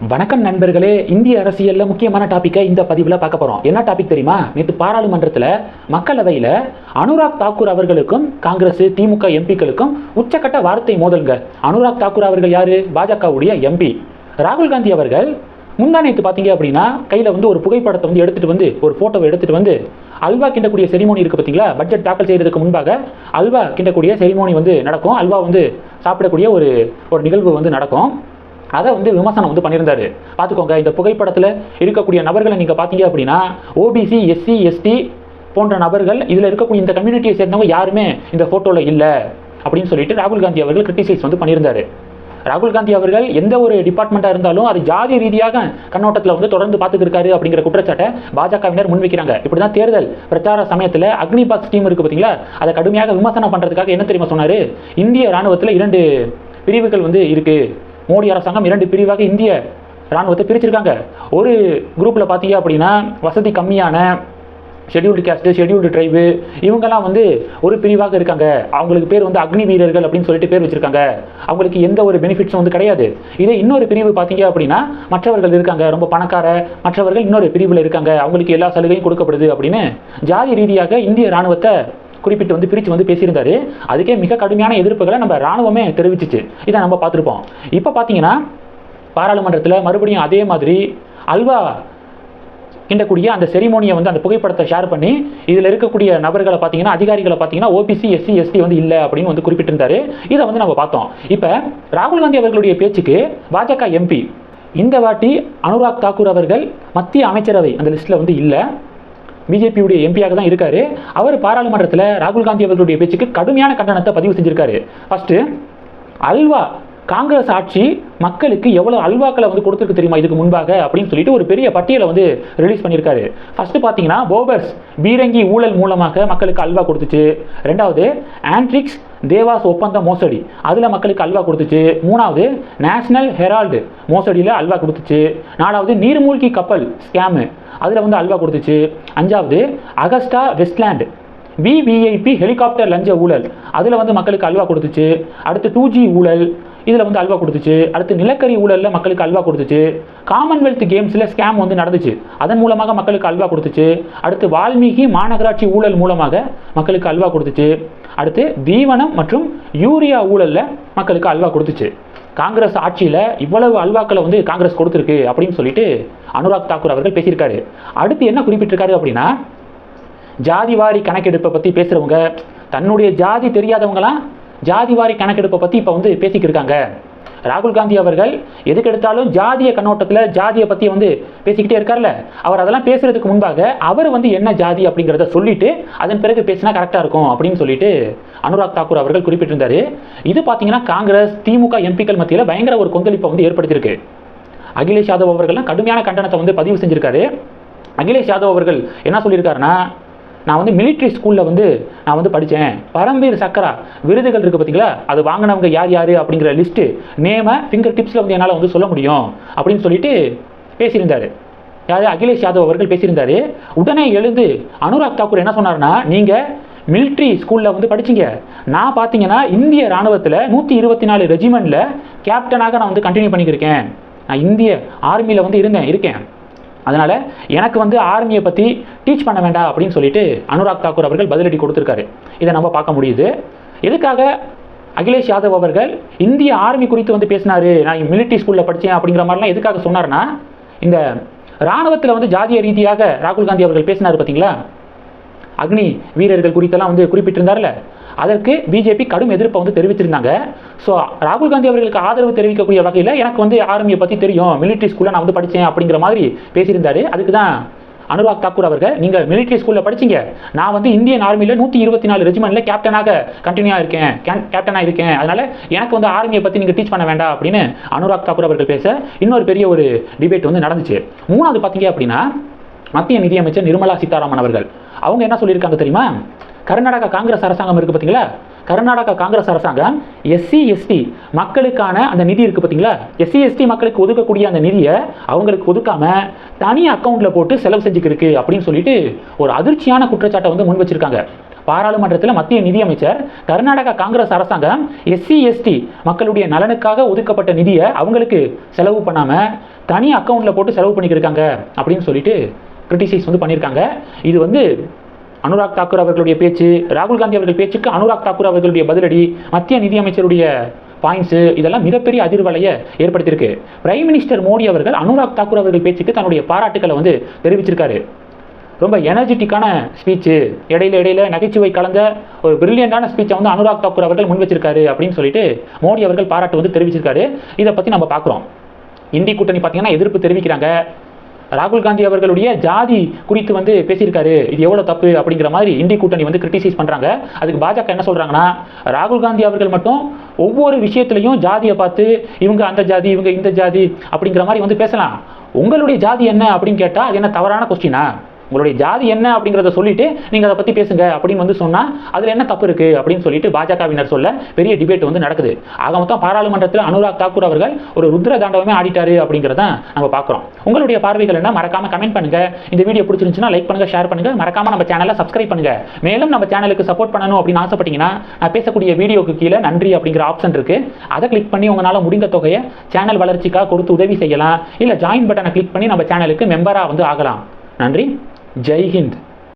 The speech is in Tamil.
வணக்கம் நண்பர்களே. இந்திய அரசியல்ல முக்கியமான டாபிக்கை இந்த பதிவில் பார்க்க போறோம். என்ன டாபிக் தெரியுமா? நேற்று பாராளுமன்றத்தில் மக்களவையில் அனுராக் தாக்கூர் அவர்களுக்கும் காங்கிரஸ் திமுக எம்பிக்களுக்கும் உச்சக்கட்ட வார்த்தை மோதல்ங்க. அனுராக் தாக்கூர் அவர்கள் யாரு? பாஜகவுடைய எம்பி. ராகுல் காந்தி அவர்கள் முந்தா நேற்று பார்த்தீங்க அப்படின்னா கையில் ஒரு புகைப்படத்தை எடுத்துட்டு வந்து ஒரு போட்டோவை எடுத்துட்டு வந்து அல்வா கிண்டக்கூடிய செரிமோனி இருக்கு பார்த்தீங்களா? பட்ஜெட் தாக்கல் செய்யறதுக்கு முன்பாக அல்வா கிண்டக்கூடிய செரிமோனி நடக்கும். அல்வா சாப்பிடக்கூடிய ஒரு நிகழ்வு நடக்கும். அதை விமர்சனம் பண்ணியிருந்தாரு. பார்த்துக்கோங்க, இந்த புகைப்படத்தில் இருக்கக்கூடிய நபர்களை நீங்கள் பார்த்தீங்க அப்படின்னா ஓபிசி, எஸ்சி, எஸ்டி போன்ற நபர்கள், இதில் இருக்கக்கூடிய இந்த கம்யூனிட்டியை சேர்ந்தவங்க யாருமே இந்த ஃபோட்டோவில் இல்லை அப்படின்னு சொல்லிட்டு ராகுல் காந்தி அவர்கள் கிரிட்டிசைஸ் பண்ணியிருந்தாரு. ராகுல் காந்தி அவர்கள் எந்த ஒரு டிபார்ட்மெண்ட்டாக இருந்தாலும் அது ஜாதி ரீதியாக கண்ணோட்டத்தில் தொடர்ந்து பார்த்துட்டு இருக்காரு அப்படிங்கிற குற்றச்சாட்டை பாஜகவினர் முன்வைக்கிறாங்க. இப்படி தான் தேர்தல் பிரச்சார சமயத்தில் அக்னி பாக்ஸ் டீம் இருக்குது பார்த்தீங்களா, அதை கடுமையாக விமர்சனம் பண்ணுறதுக்காக என்ன தெரியுமா சொன்னார்? இந்திய ராணுவத்தில் 2 பிரிவுகள் இருக்குது. மோடி அரசாங்கம் 2 பிரிவாக இந்திய ராணுவத்தை பிரிச்சிருக்காங்க. ஒரு குரூப்பில் பார்த்தீங்க அப்படின்னா வசதி கம்மியான ஷெட்யூல்டு கேஸ்ட், ஷெட்யூல்டு ட்ரைபு, இவங்கெல்லாம் ஒரு பிரிவாக இருக்காங்க. அவங்களுக்கு பேர் அக்னி வீரர்கள் அப்படின்னு சொல்லிட்டு பேர் வச்சிருக்காங்க. அவங்களுக்கு எந்த ஒரு பெனிஃபிட்ஸும் கிடையாது. இதே இன்னொரு பிரிவு பார்த்தீங்க அப்படின்னா மற்றவர்கள் இருக்காங்க, ரொம்ப பணக்கார மற்றவர்கள் இன்னொரு பிரிவில் இருக்காங்க, அவங்களுக்கு எல்லா சலுகையும் கொடுக்கப்படுது அப்படின்னு ஜாதி ரீதியாக இந்திய ராணுவத்தை குறிப்பிட்டு பிரித்து பேசியிருந்தாரு. அதுக்கே மிக கடுமையான எதிர்ப்புகளை நம்ம ராணுவமே தெரிவிச்சிச்சு. இதை நம்ம பார்த்துருப்போம். இப்போ பார்த்தீங்கன்னா பாராளுமன்றத்தில் மறுபடியும் அதே மாதிரி அல்வா கிண்டக்கூடிய அந்த செரிமோனியை அந்த புகைப்படத்தை ஷேர் பண்ணி இதில் இருக்கக்கூடிய நபர்களை பார்த்தீங்கன்னா, அதிகாரிகளை பார்த்தீங்கன்னா ஓபிசி, எஸ்சி, எஸ்டி இல்லை அப்படின்னு குறிப்பிட்டிருந்தாரு. இதை நம்ம பார்த்தோம். இப்போ ராகுல் காந்தி அவர்களுடைய பேச்சுக்கு பாஜக எம்பி இந்த வாட்டி அனுராக் தாக்கூர் அவர்கள் மத்திய அமைச்சரவை அந்த லிஸ்ட்டில் இல்லை, பிஜேபியுடைய எம்பியாக தான் இருக்காரு. அவர் பாராளுமன்றத்தில் ராகுல் காந்தி அவர்களுடைய பேச்சுக்கு கடுமையான கண்டனத்தை பதிவு செஞ்சிருக்காரு. ஃபர்ஸ்ட், அல்வா காங்கிரஸ் ஆட்சி மக்களுக்கு எவ்வளவு அல்வாக்களை கொடுத்துருக்கு தெரியுமா இதுக்கு முன்பாக அப்படின்னு சொல்லிட்டு ஒரு பெரிய பட்டியலை ரிலீஸ் பண்ணியிருக்காரு. ஃபர்ஸ்ட் பார்த்தீங்கன்னா போபர்ஸ் பீரங்கி ஊழல் மூலமாக மக்களுக்கு அல்வா கொடுத்துச்சு. 2வது ஆண்ட்ரிக்ஸ் தேவாஸ் ஒப்பந்த மோசடி, அதில் மக்களுக்கு அல்வா கொடுத்துச்சு. 3வது நேஷனல் ஹெரால்டு மோசடியில் அல்வா கொடுத்துச்சு. 4வது நீர்மூழ்கி கப்பல் ஸ்கேமு, அதில் அல்வா கொடுத்துச்சு. 5வது அகஸ்டா வெஸ்ட்லேண்ட் விவிஐபி ஹெலிகாப்டர் லஞ்ச ஊழல், அதில் மக்களுக்கு அல்வா கொடுத்துச்சு. அடுத்து 2G ஊழல், இதில் அல்வா கொடுத்துச்சு. அடுத்து நிலக்கரி ஊழலில் மக்களுக்கு அல்வா கொடுத்துச்சு. காமன்வெல்த் கேம்ஸில் ஸ்கேம் நடந்துச்சு, அதன் மூலமாக மக்களுக்கு அல்வா கொடுத்துச்சு. அடுத்து வால்மீகி மாநகராட்சி ஊழல் மூலமாக மக்களுக்கு அல்வா கொடுத்துச்சு. அடுத்து தீவனம் மற்றும் யூரியா ஊழலில் மக்களுக்கு அல்வா கொடுத்துச்சு. காங்கிரஸ் ஆட்சியில் இவ்வளவு அல்வாக்களை காங்கிரஸ் கொடுத்துருக்கு அப்படின்னு சொல்லிட்டு அனுராக் தாக்கூர் அவர்கள் பேசியிருக்காரு. அடுத்து என்ன குறிப்பிட்டிருக்காரு அப்படின்னா, ஜாதிவாரி கணக்கெடுப்பை பற்றி பேசுகிறவங்க, தன்னுடைய ஜாதி தெரியாதவங்களாம் ஜாதிவாரி கணக்கெடுப்பை பற்றி இப்போ பேசிக்கிட்டு இருக்காங்க. ராகுல் காந்தி அவர்கள் எதுக்கு எடுத்தாலும் ஜாதிய கண்ணோட்டத்தில் ஜாதியை பற்றி பேசிக்கிட்டே இருக்கார்ல, அவர் அதெல்லாம் பேசுறதுக்கு முன்பாக அவர் என்ன ஜாதி அப்படிங்கிறத சொல்லிட்டு அதன் பிறகு பேசினா கரெக்டாக இருக்கும் அப்படின்னு சொல்லிட்டு அனுராக் தாக்கூர் அவர்கள் குறிப்பிட்டிருந்தாரு. இது பார்த்தீங்கன்னா காங்கிரஸ் திமுக எம்பிக்கள் மத்தியில் பயங்கர ஒரு கொந்தளிப்பை ஏற்படுத்தியிருக்கு. அகிலேஷ் யாதவ் அவர்கள்லாம் கடுமையான கண்டனத்தை பதிவு செஞ்சிருக்காரு. அகிலேஷ் யாதவ் அவர்கள் என்ன சொல்லியிருக்காருன்னா, நான் மிலிட்ரி ஸ்கூலில் நான் படித்தேன், பரம்வீர் சக்கரா விருதுகள் இருக்குது பார்த்தீங்களா, அது வாங்கினவங்க யார் யார் அப்படிங்கிற லிஸ்ட்டு நேமை ஃபிங்கர் டிப்ஸில் என்னால் சொல்ல முடியும் அப்படின்னு சொல்லிட்டு பேசியிருந்தார். யார்? அகிலேஷ் யாதவ் அவர்கள் பேசியிருந்தார். உடனே எழுந்து அனுராக் தாக்கூர் என்ன சொன்னார்னா, நீங்கள் மிலிட்ரி ஸ்கூலில் படிச்சிங்க, நான் பார்த்தீங்கன்னா இந்திய ராணுவத்தில் 124 ரெஜிமெண்ட்டில் கேப்டனாக நான் கண்டினியூ பண்ணிக்கிருக்கேன், நான் இந்திய ஆர்மியில் இருக்கேன், அதனால் எனக்கு ஆர்மியை பற்றி டீச் பண்ண வேண்டாம் அப்படின்னு சொல்லிட்டு அனுராக் தாக்கூர் அவர்கள் பதிலடி கொடுத்துருக்காரு. இதை நம்ம பார்க்க முடியுது. எதுக்காக அகிலேஷ் யாதவ் அவர்கள் இந்திய ஆர்மி குறித்து பேசினாரு, நான் மிலிட்ரி ஸ்கூலில் படித்தேன் அப்படிங்கிற மாதிரிலாம் எதுக்காக சொன்னார்னா, இந்த இராணுவத்தில் ஜாதிய ரீதியாக ராகுல் காந்தி அவர்கள் பேசினார் பார்த்தீங்களா, அக்னி வீரர்கள் குறித்தெல்லாம் குறிப்பிட்டிருந்தார்ல, அதற்கு பிஜேபி கடும் எதிர்ப்பை தெரிவிச்சிருந்தாங்க. ஸோ ராகுல் காந்தி அவர்களுக்கு ஆதரவு தெரிவிக்கக்கூடிய வகையில் எனக்கு ஆர்மியை பற்றி தெரியும், மிலிட்ரி ஸ்கூலில் நான் படித்தேன் அப்படிங்கிற மாதிரி பேசியிருந்தாரு. அதுக்கு தான் அனுராக் தாக்கூர் அவர்கள், நீங்கள் மிலிட்ரி ஸ்கூலில் படிச்சிங்க, நான் இந்தியன் ஆர்மியில் 124 ரெஜிமெண்ட்டில் கேப்டனாக இருக்கேன், அதனால் எனக்கு ஆர்மியை பற்றி நீங்கள் டீச் பண்ண வேண்டாம் அப்படின்னு அனுராக் தாக்கூர் அவர்கள் பேச இன்னொரு பெரிய ஒரு டிபேட் நடந்துச்சு. 3வது பார்த்தீங்க அப்படின்னா மத்திய நிதியமைச்சர் நிர்மலா சீதாராமன் அவர்கள் அவங்க என்ன சொல்லியிருக்காங்க தெரியுமா, கர்நாடகா காங்கிரஸ் அரசாங்கம் இருக்குது பார்த்தீங்களா, கர்நாடகா காங்கிரஸ் அரசாங்கம் எஸ்சி எஸ்டி மக்களுக்கான அந்த நிதி இருக்குது பார்த்தீங்களா, எஸ்சி எஸ்டி மக்களுக்கு ஒதுக்கக்கூடிய அந்த நிதியை அவங்களுக்கு ஒதுக்காம தனி அக்கௌண்ட்டில் போட்டு செலவு செஞ்சுக்கிருக்கு அப்படின்னு சொல்லிட்டு ஒரு அதிர்ச்சியான குற்றச்சாட்டை முன் வச்சிருக்காங்க. பாராளுமன்றத்தில் மத்திய நிதியமைச்சர் கர்நாடகா காங்கிரஸ் அரசாங்கம் எஸ்சி எஸ்டி மக்களுடைய நலனுக்காக ஒதுக்கப்பட்ட நிதியை அவங்களுக்கு செலவு பண்ணாமல் தனி அக்கௌண்ட்டில் போட்டு செலவு பண்ணிக்கிருக்காங்க அப்படின்னு சொல்லிட்டு கிரிட்டிசைஸ் பண்ணியிருக்காங்க. இது அனுராக் தாக்கூர் அவர்களுடைய பேச்சு, ராகுல் காந்தி அவர்கள் பேச்சுக்கு அனுராக் தாக்கூர் அவர்களுடைய பதிலடி, மத்திய நிதியமைச்சருடைய பாயிண்ட்ஸு, இதெல்லாம் மிகப்பெரிய அதிர்வலையை ஏற்படுத்தியிருக்கு. பிரைம் மினிஸ்டர் மோடி அவர்கள் அனுராக் தாக்கூர் அவர்கள் பேச்சுக்கு தன்னுடைய பாராட்டுக்களை தெரிவிச்சிருக்காரு. ரொம்ப எனர்ஜெட்டிக்கான ஸ்பீச்சு, இடையில நகைச்சுவை கலந்த ஒரு பிரில்லியண்டான ஸ்பீச்சை அனுராக் தாக்கூர் அவர்கள் முன் வச்சிருக்காரு அப்படின்னு சொல்லிட்டு மோடி அவர்கள் பாராட்டு தெரிவிச்சிருக்காரு. இதை பற்றி நம்ம பார்க்குறோம். இந்தி கூட்டணி பார்த்தீங்கன்னா எதிர்ப்பு தெரிவிக்கிறாங்க. ராகுல் காந்தி அவர்களுடைய ஜாதி குறித்து பேசியிருக்காரு, இது எவ்வளோ தப்பு அப்படிங்கிற மாதிரி இந்தி கூட்டணி கிரிட்டிசைஸ் பண்ணுறாங்க. அதுக்கு பாஜக என்ன சொல்கிறாங்கன்னா, ராகுல் காந்தி அவர்கள் மட்டும் ஒவ்வொரு விஷயத்துலையும் ஜாதியை பார்த்து இவங்க அந்த ஜாதி இவங்க இந்த ஜாதி அப்படிங்கிற மாதிரி பேசலாம். உங்களுடைய ஜாதி என்ன அப்படின்னு கேட்டால் அது என்ன தவறான கொஸ்டினா? உங்களுடைய ஜாதி என்ன அப்படிங்கிறத சொல்லிட்டு நீங்கள் அதை பற்றி பேசுங்க அப்படின்னு சொன்னால் அதில் என்ன தப்பு இருக்குது அப்படின்னு சொல்லிட்டு பாஜகவினர் சொல்ல பெரிய டிபேட் நடக்குது. ஆக மொத்தம் பாராளுமன்றத்தில் அனுராக் தாக்கூர் அவர்கள் ஒரு ருத்ர தாண்டவமே ஆடிட்டாரு அப்படிங்கிறத நம்ம பார்க்குறோம். உங்களுடைய பார்வைகள் என்ன மறக்காம கமெண்ட் பண்ணுங்க. இந்த வீடியோ பிடிச்சிருந்துச்சுன்னா லைக் பண்ணுங்க, ஷேர் பண்ணுங்க, மறக்காம நம்ம சேனலை சப்ஸ்கிரைப் பண்ணுங்க. மேலும் நம்ம சேனலுக்கு சப்போர்ட் பண்ணணும் அப்படின்னு ஆசைப்பட்டீங்கன்னா நான் பேசக்கூடிய வீடியோக்கு கீழே நன்றி அப்படிங்கிற ஆப்ஷன் இருக்கு. அதை கிளிக் பண்ணி உங்களால் முடிந்த தொகையை சேனல் வளர்ச்சிக்காக கொடுத்து உதவி செய்யலாம். இல்லை ஜாயின் பட்டனை கிளிக் பண்ணி நம்ம சேனலுக்கு மெம்பராக ஆகலாம். நன்றி. ஜெய் ஹிந்த்.